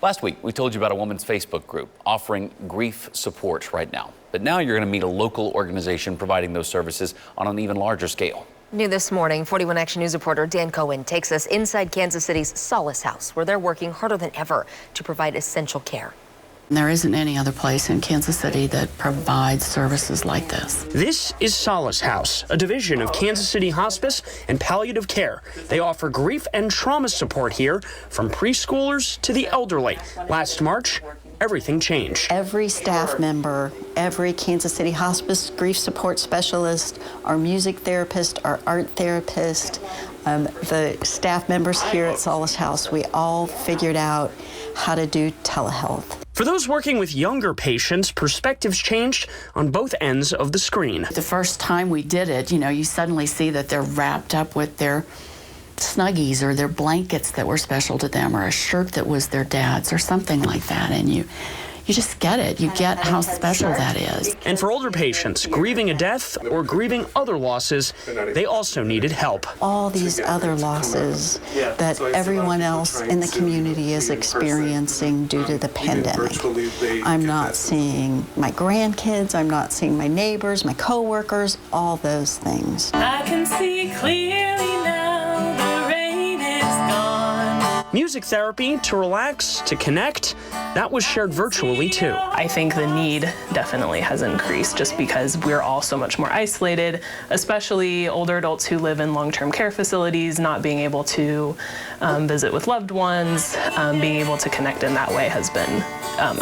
Last week, we told you about a woman's Facebook group offering grief support right now. But now you're going to meet a local organization providing those services on an even larger scale. New this morning, 41 Action News reporter Dan Cohen takes us inside Kansas City's Solace House, where they're working harder than ever to provide essential care. There isn't any other place in Kansas City that provides services like this. This is Solace House, a division of Kansas City Hospice and palliative care. They offer grief and trauma support here, from preschoolers to the elderly. Last March, everything changed. Every staff member, every Kansas City Hospice grief support specialist, our music therapist, our art therapist, the staff members here at Solace House, we all figured out how to do telehealth. For those working with younger patients, perspectives changed on both ends of the screen. The first time we did it, you suddenly see that they're wrapped up with their Snuggies or their blankets that were special to them, or a shirt that was their dad's or something like that, and you just get it. You get how special that is. And for older patients grieving a death or grieving other losses, they also needed help. All these other losses that everyone else in the community is experiencing due to the pandemic. I'm not seeing my grandkids, I'm not seeing my neighbors, my coworkers, all those things. I can see clearly now, the rain is gone. Music therapy to relax, to connect, that was shared virtually too. I think the need definitely has increased just because we're all so much more isolated, especially older adults who live in long-term care facilities, not being able to visit with loved ones, being able to connect in that way has been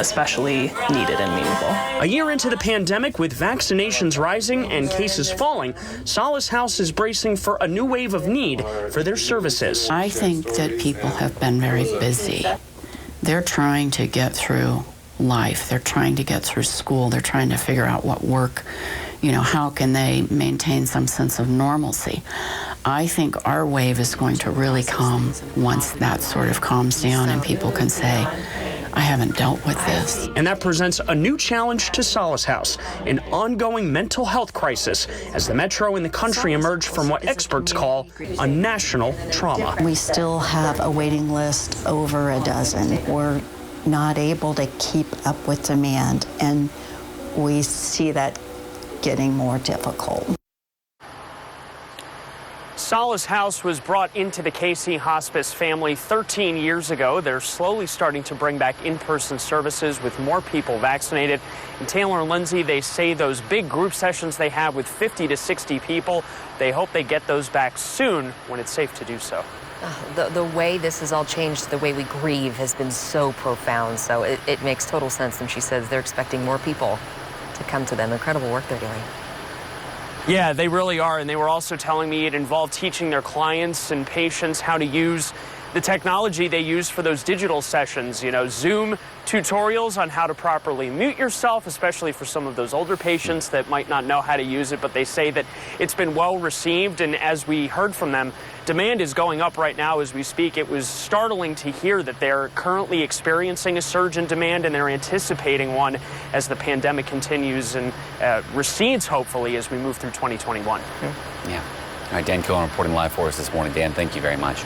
especially needed and meaningful. A year into the pandemic, with vaccinations rising and cases falling, Solace House is bracing for a new wave of need for their services. I think that people have been very busy. They're trying to get through life. They're trying to get through school. They're trying to figure out what work, how can they maintain some sense of normalcy. I think our wave is going to really come once that sort of calms down and people can say, I haven't dealt with this. And that presents a new challenge to Solace House, an ongoing mental health crisis as the metro and the country emerge from what experts call a national trauma. We still have a waiting list over a dozen. We're not able to keep up with demand, and we see that getting more difficult. Solace House was brought into the KC Hospice family 13 years ago. They're slowly starting to bring back in-person services with more people vaccinated. And Taylor and Lindsay, they say those big group sessions they have with 50 to 60 people, they hope they get those back soon when it's safe to do so. The way this has all changed, the way we grieve has been so profound. So it makes total sense. And she says they're expecting more people to come to them. Incredible work they're doing. Yeah, they really are. And they were also telling me it involved teaching their clients and patients how to use the technology they use for those digital sessions, Zoom tutorials on how to properly mute yourself, especially for some of those older patients that might not know how to use it. But they say that it's been well received. And as we heard from them, demand is going up right now as we speak. It was startling to hear that they're currently experiencing a surge in demand, and they're anticipating one as the pandemic continues and recedes, hopefully, as we move through 2021. Yeah. All right, Dan Cohen reporting live for us this morning. Dan, thank you very much.